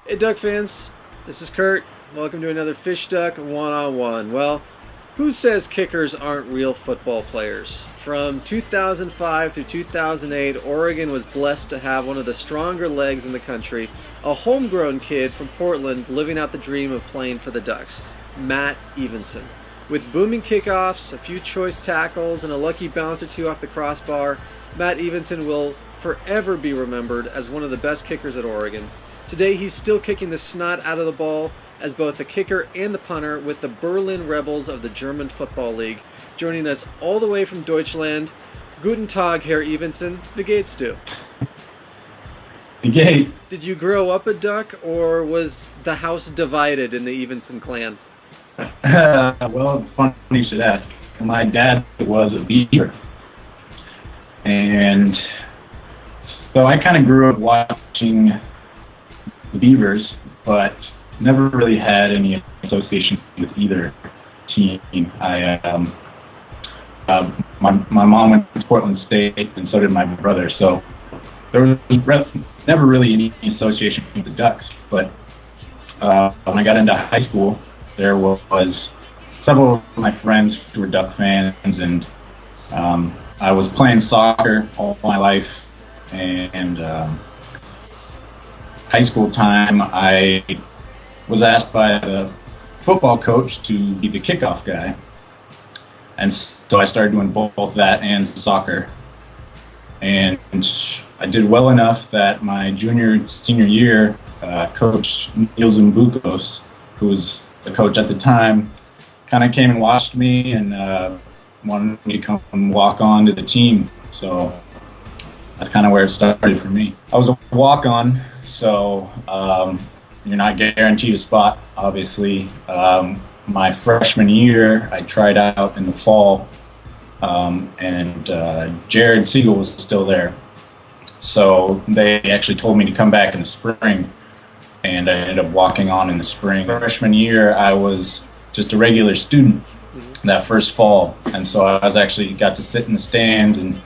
Hey Duck fans, this is Kurt. Welcome to another FishDuck one-on-one. Well, who says kickers aren't real football players? From 2005 through 2008, Oregon was blessed to have one of the stronger legs in the country, a homegrown kid from Portland living out the dream of playing for the Ducks, Matt Evensen. With booming kickoffs, a few choice tackles, and a lucky bounce or two off the crossbar, Matt Evensen will forever be remembered as one of the best kickers at Oregon. Today he's still kicking the snot out of the ball as both the kicker and the punter with the Berlin Rebels of the German Football League. Joining us all the way from Deutschland, Guten Tag, Herr Evensen. Wie geht's du? Okay. Did you grow up a Duck, or was the house divided in the Evensen clan? Well, it's funny you should ask. My dad was a Beaver. And so I kind of grew up watching the Beavers, but never really had any association with either team. My mom went to Portland State, and so did my brother. So there was never really any association with the Ducks. But when I got into high school, there was several of my friends who were Duck fans, and I was playing soccer all my life. And high school time, I was asked by the football coach to be the kickoff guy. And so I started doing both that and soccer. And I did well enough that my senior year, Coach Niels Mbukos, who was the coach at the time, kind of came and watched me and wanted me to come and walk on to the team. So that's kind of where it started for me. I was a walk-on, so you're not guaranteed a spot, obviously. My freshman year, I tried out in the fall, and Jared Siegel was still there. So they actually told me to come back in the spring, and I ended up walking on in the spring. Freshman year, I was just a regular student that first fall, and so I got to sit in the stands and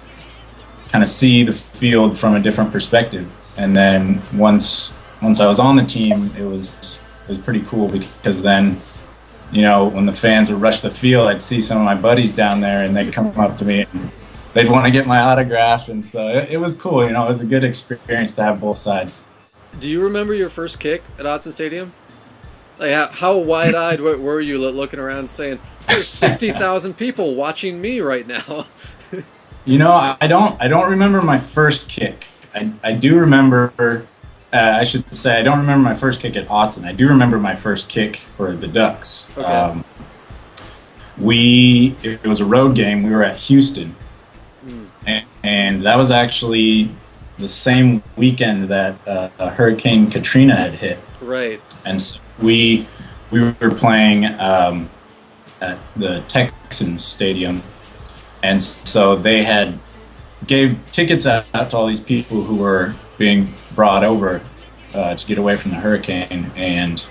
kind of see the field from a different perspective. And then once I was on the team, it was pretty cool, because then, you know, when the fans would rush the field, I'd see some of my buddies down there, and they'd come up to me and they'd want to get my autograph. And so it was cool. You know, it was a good experience to have both sides. Do you remember your first kick at Autzen Stadium? Like, how wide-eyed were you looking around saying, there's 60,000 people watching me right now? You know, I don't remember my first kick. I do remember, I should say, I don't remember my first kick at Autzen. I do remember my first kick for the Ducks. Okay. It was a road game. We were at Houston. And that was actually the same weekend that Hurricane Katrina had hit. Right. And so we were playing at the Texans Stadium. And so they gave tickets out to all these people who were being brought over to get away from the hurricane. And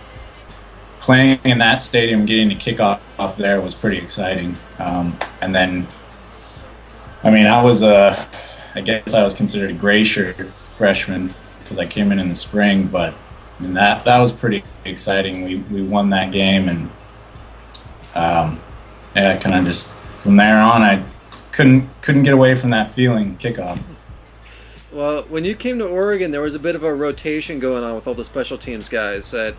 playing in that stadium, getting to kick off there was pretty exciting. And then, I mean, I guess I was considered a gray shirt freshman because I came in the spring. But I mean, that was pretty exciting. We won that game, and yeah, kind of just from there on, I couldn't get away from that feeling, kickoff. Well, when you came to Oregon, there was a bit of a rotation going on with all the special teams guys. At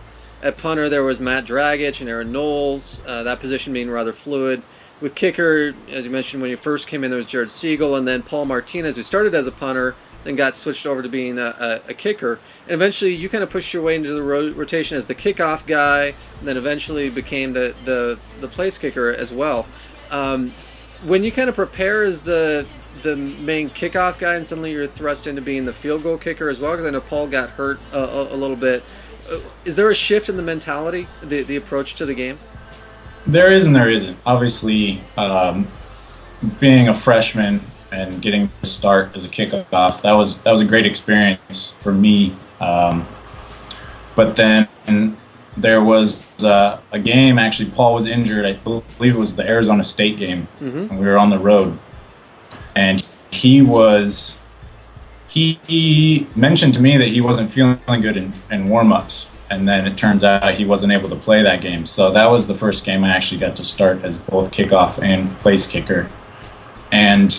punter, there was Matt Dragic and Aaron Knowles, that position being rather fluid. With kicker, as you mentioned, when you first came in, there was Jared Siegel, and then Paul Martinez, who started as a punter, then got switched over to being a kicker. And eventually, you kind of pushed your way into the rotation as the kickoff guy, and then eventually became the place kicker as well. When you kind of prepare as the main kickoff guy, and suddenly you're thrust into being the field goal kicker as well, because I know Paul got hurt a little bit. Is there a shift in the mentality, the approach to the game? There is and there isn't. Obviously, being a freshman and getting to start as a kickoff, that was a great experience for me. But then there was a game, actually, Paul was injured. I believe it was the Arizona State game, and we were on the road. And he mentioned to me that he wasn't feeling good in warm-ups. and then it turns out he wasn't able to play that game. So that was the first game I actually got to start as both kickoff and place kicker. And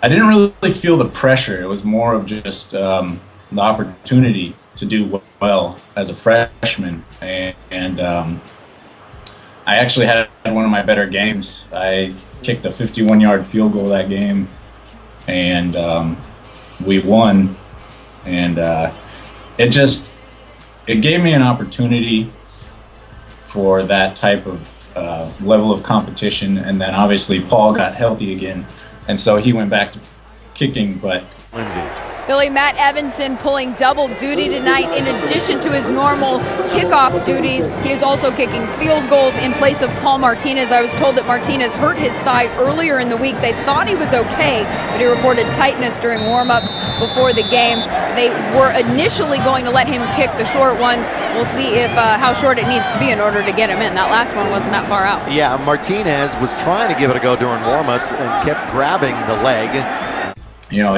I didn't really feel the pressure. It was more of just the opportunity to do well as a freshman. And I actually had one of my better games. I kicked a 51-yard field goal that game, and we won. And it gave me an opportunity for that type of level of competition. And then obviously Paul got healthy again, and so he went back to kicking. But Billy, Matt Evensen pulling double duty tonight in addition to his normal kickoff duties. He is also kicking field goals in place of Paul Martinez. I was told that Martinez hurt his thigh earlier in the week. They thought he was okay, but he reported tightness during warm-ups before the game. They were initially going to let him kick the short ones. We'll see if how short it needs to be in order to get him in. That last one wasn't that far out. Yeah, Martinez was trying to give it a go during warm-ups and kept grabbing the leg. You know,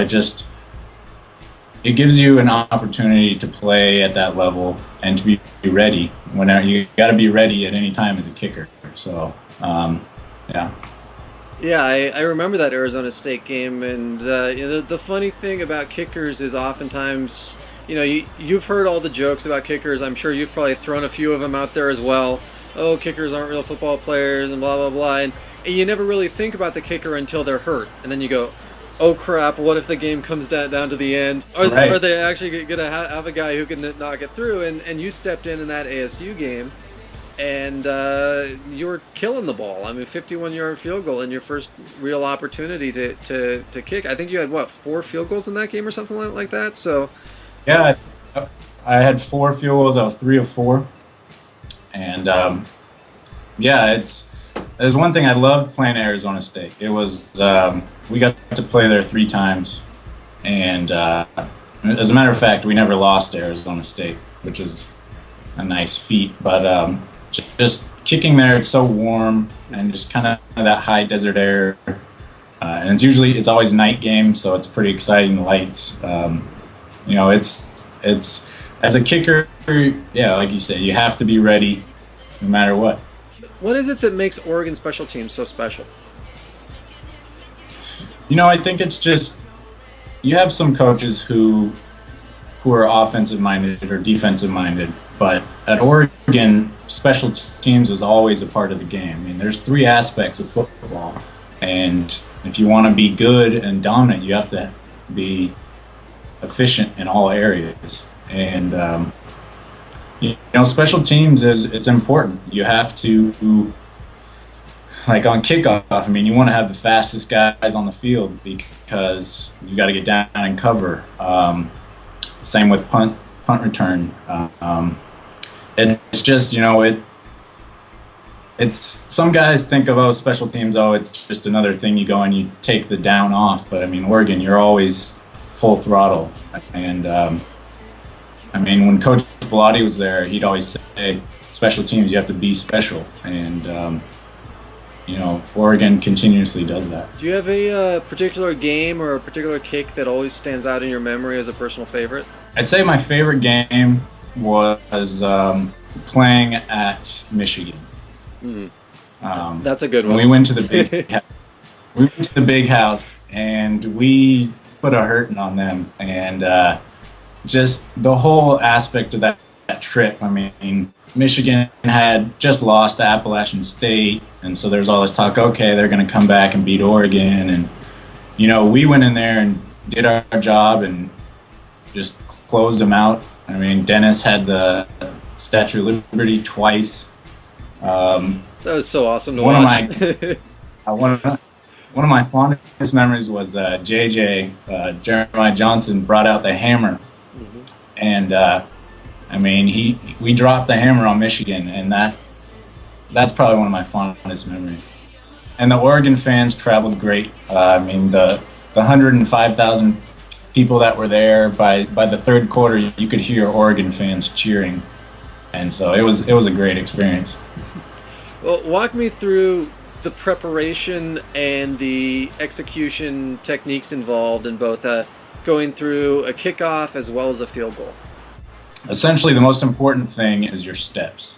it gives you an opportunity to play at that level and to be ready. Whenever you got to be ready at any time as a kicker. So, yeah. Yeah, I remember that Arizona State game, and the funny thing about kickers is oftentimes, you've heard all the jokes about kickers. I'm sure you've probably thrown a few of them out there as well. Oh, kickers aren't real football players, and blah blah blah. And you never really think about the kicker until they're hurt, and then you go, oh crap, what if the game comes down to the end? Are they actually going to have a guy who can knock it through? And you stepped in that ASU game, and you were killing the ball. I mean, 51-yard field goal in your first real opportunity to kick. I think you had, 4 field goals in that game or something like that? So, yeah, I had 4 field goals. I was 3 of 4. And, there's one thing I loved playing at Arizona State. It was... we got to play there 3 times, and as a matter of fact, we never lost to Arizona State, which is a nice feat. But just kicking there, it's so warm and just kind of that high desert air, and it's always night game, so it's pretty exciting lights. It's as a kicker, yeah, like you said, you have to be ready no matter what. What is it that makes Oregon special teams so special? I think it's just you have some coaches who are offensive minded or defensive minded, but at Oregon, special teams is always a part of the game. I mean, there's 3 aspects of football, and if you want to be good and dominant, you have to be efficient in all areas. And special teams it's important. You have to. Like on kickoff, I mean, you want to have the fastest guys on the field because you got to get down and cover. Same with punt return. It's just, it's some guys think of special teams. It's just another thing you go and you take the down off. But I mean, Oregon, you're always full throttle. And I mean, when Coach Bellotti was there, he'd always say, special teams, you have to be special. And Oregon continuously does that. Do you have a particular game or a particular kick that always stands out in your memory as a personal favorite? I'd say my favorite game was playing at Michigan. Mm-hmm. That's a good one. We went to the big house, and we put a hurting on them, and just the whole aspect of that trip. I mean, Michigan had just lost to Appalachian State, and so there's all this talk, okay, they're going to come back and beat Oregon. And, we went in there and did our job and just closed them out. I mean, Dennis had the Statue of Liberty twice. That was so awesome to watch. One of my fondest memories was Jeremiah Johnson brought out the hammer. Mm-hmm. And, we dropped the hammer on Michigan, and that's probably one of my fondest memories. And the Oregon fans traveled great. The 105,000 people that were there, by the third quarter, you could hear Oregon fans cheering, and so it was a great experience. Well, walk me through the preparation and the execution techniques involved in both going through a kickoff as well as a field goal. essentially the most important thing is your steps.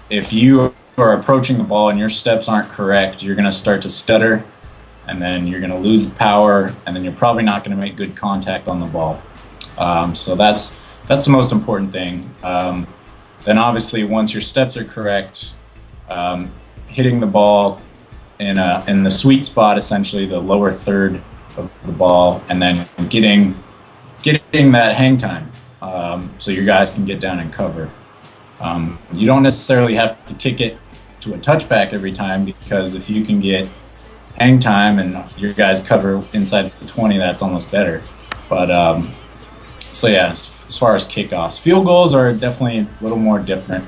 If you are approaching the ball and your steps aren't correct, you're going to start to stutter, and then you're going to lose power, and then you're probably not going to make good contact on the ball. So that's the most important thing. Then obviously once your steps are correct, hitting the ball in the sweet spot, essentially the lower third of the ball, and then getting that hang time, so your guys can get down and cover. You don't necessarily have to kick it to a touchback every time, because if you can get hang time and your guys cover inside the 20, that's almost better. But so yeah, as far as kickoffs, field goals are definitely a little more different.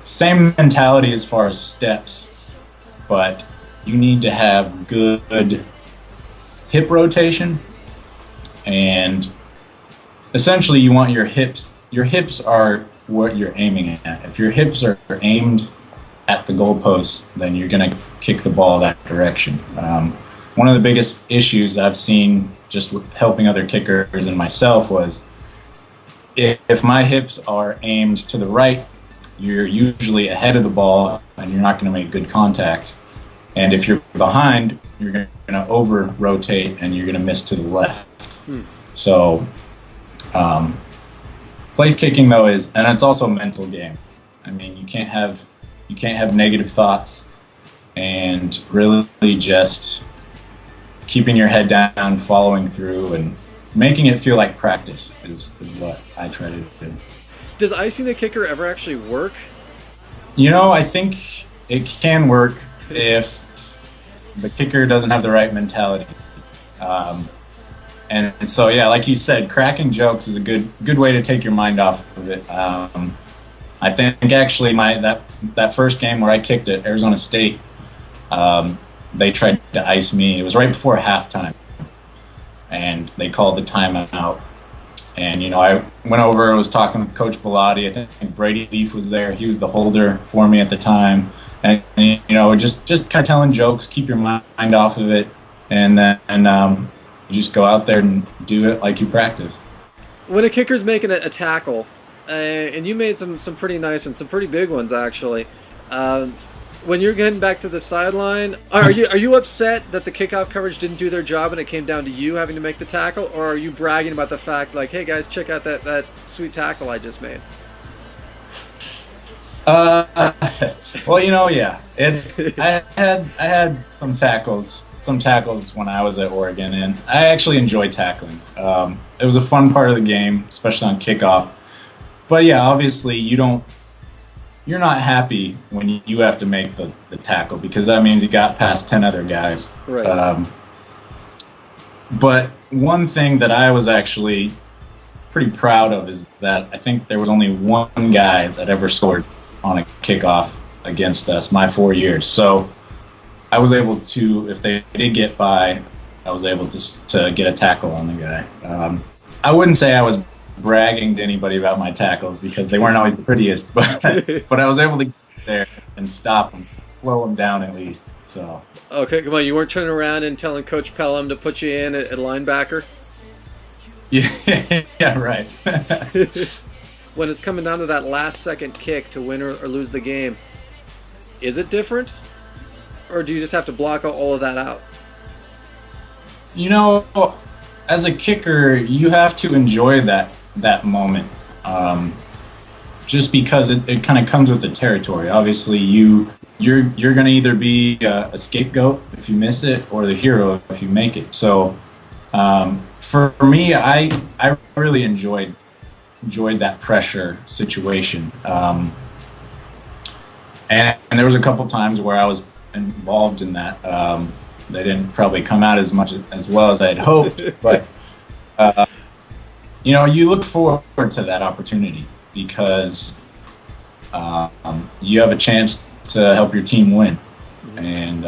Same mentality as far as steps, but you need to have good hip rotation, and essentially you want your hips. Your hips are what you're aiming at. If your hips are aimed at the goalpost, then you're going to kick the ball that direction. One of the biggest issues I've seen just with helping other kickers and myself was if my hips are aimed to the right, you're usually ahead of the ball and you're not going to make good contact. And if you're behind, you're going to over-rotate and you're going to miss to the left. So place kicking, though, and it's also a mental game. I mean, you can't have negative thoughts, and really just keeping your head down, following through, and making it feel like practice is what I try to do. Does icing a kicker ever actually work? I think it can work if the kicker doesn't have the right mentality. And so, yeah, like you said, cracking jokes is a good way to take your mind off of it. I think actually that first game where I kicked at Arizona State, they tried to ice me. It was right before halftime, and they called the timeout. And I went over, was talking with Coach Bellotti. I think Brady Leaf was there. He was the holder for me at the time, and just kind of telling jokes, keep your mind off of it, and then just go out there and do it like you practice. When a kicker's making a tackle, and you made some pretty nice ones, some pretty big ones actually. When you're getting back to the sideline, are you upset that the kickoff coverage didn't do their job and it came down to you having to make the tackle, or are you bragging about the fact like, hey guys, check out that sweet tackle I just made? Well, yeah, I had some tackles when I was at Oregon, and I actually enjoyed tackling. It was a fun part of the game, especially on kickoff. But yeah, obviously you're not happy when you have to make the tackle, because that means you got past 10 other guys. Right. But one thing that I was actually pretty proud of is that I think there was only one guy that ever scored on a kickoff against us my 4 years. So I was able to, if they did get by, I was able to get a tackle on the guy. I wouldn't say I was bragging to anybody about my tackles because they weren't always the prettiest, but I was able to get there and stop them, slow them down at least. So okay, come on, you weren't turning around and telling Coach Pelham to put you in at linebacker? Yeah, right. When it's coming down to that last second kick to win or lose the game, is it different? Or do you just have to block all of that out? As a kicker, you have to enjoy that moment, just because it kind of comes with the territory. Obviously, you're going to either be a scapegoat if you miss it, or the hero if you make it. So for me, I really enjoyed that pressure situation, and there was a couple times where I was involved in that. They didn't probably come out as well as I had hoped, but you look forward to that opportunity because you have a chance to help your team win, and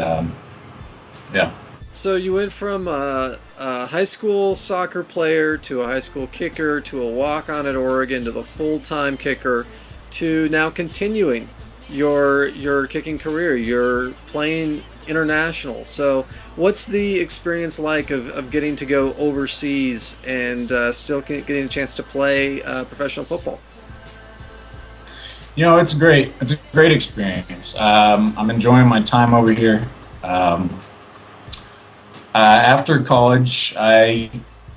yeah. So you went from a high school soccer player to a high school kicker to a walk-on at Oregon to the full-time kicker to now continuing your kicking career. You're playing international. So what's the experience like of getting to go overseas and still getting a chance to play professional football? You know, it's great. It's a great experience. I'm enjoying my time over here. After college, I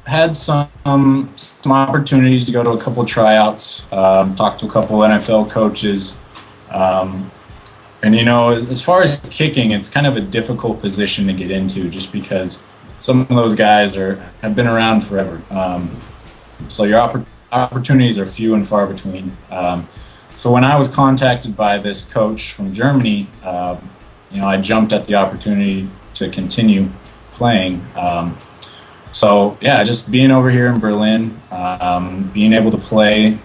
had some opportunities to go to a couple of tryouts, talk to a couple of NFL coaches. And, you know, as far as kicking, it's kind of a difficult position to get into just because some of those guys have been around forever. So your opportunities are few and far between. So when I was contacted by this coach from Germany, you know, I jumped at the opportunity to continue playing. So yeah, just being over here in Berlin, being able to play,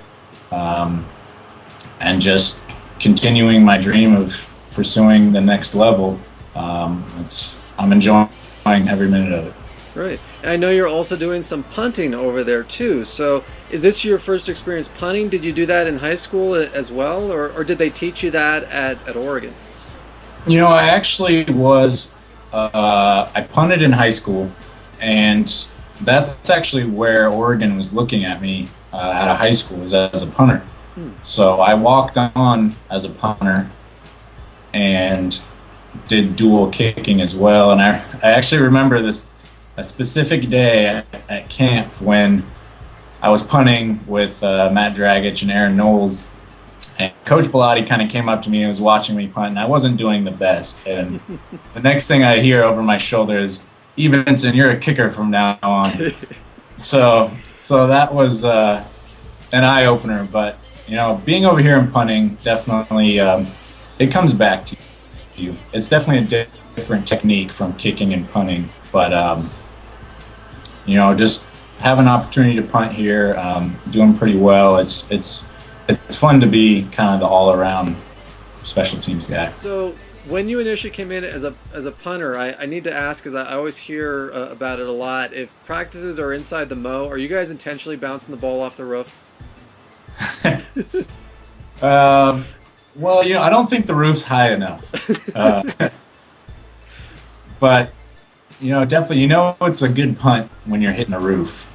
and just continuing my dream of pursuing the next level. I'm enjoying every minute of it. Right. And I know you're also doing some punting over there too. So is this your first experience punting? Did you do that in high school as well, or did they teach you that at Oregon? You know, I actually was, I punted in high school, and that's actually where Oregon was looking at me out of high school, was as a punter. So I walked on as a punter and did dual kicking as well. And I actually remember a specific day at camp when I was punting with Matt Dragic and Aaron Knowles, and Coach Bellotti kind of came up to me and was watching me punt, and I wasn't doing the best. And the next thing I hear over my shoulder is, "Evensen, you're a kicker from now on." So that was an eye-opener. But, you know, being over here and punting, definitely, it comes back to you. It's definitely a different technique from kicking and punting. But, you know, just have an opportunity to punt here, doing pretty well. It's fun to be kind of the all-around special teams guy. So when you initially came in as a punter, I need to ask, because I always hear about it a lot. If practices are inside the mow, are you guys intentionally bouncing the ball off the roof? Well, you know, I don't think the roof's high enough. But, you know, definitely, you know, it's a good punt when you're hitting a roof.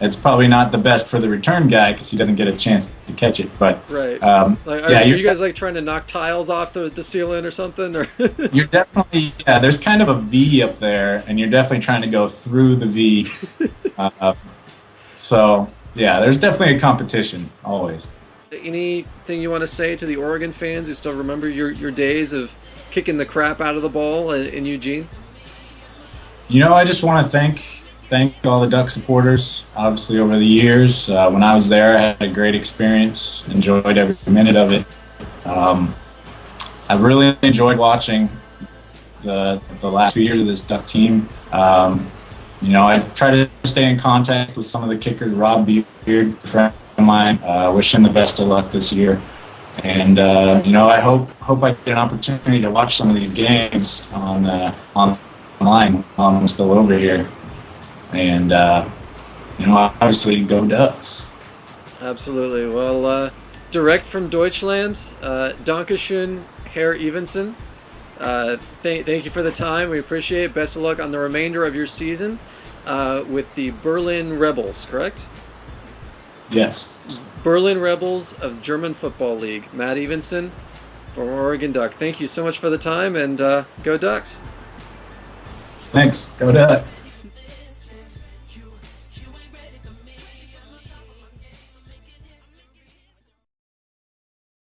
It's probably not the best for the return guy because he doesn't get a chance to catch it. But right, like, yeah, are you guys like trying to knock tiles off the ceiling or something? Or you're definitely, yeah. There's kind of a V up there, and you're definitely trying to go through the V. So yeah, there's definitely a competition always. Anything you want to say to the Oregon fans who still remember your days of kicking the crap out of the ball in Eugene? You know, I just want to thank all the Duck supporters, obviously, over the years. When I was there, I had a great experience, enjoyed every minute of it. I really enjoyed watching the last 2 years of this Duck team. You know, I try to stay in contact with some of the kickers. Rob Beard, a friend of mine, wish him the best of luck this year. And, you know, I hope I get an opportunity to watch some of these games online while I'm still over here. And, you know, obviously go Ducks. Absolutely. Well, direct from Deutschland, Dankeschön, Herr Evensen. Thank you for the time. We appreciate it. Best of luck on the remainder of your season with the Berlin Rebels, correct? Yes. Berlin Rebels of German Football League. Matt Evensen from Oregon Duck. Thank you so much for the time, and go Ducks. Thanks. Go Ducks.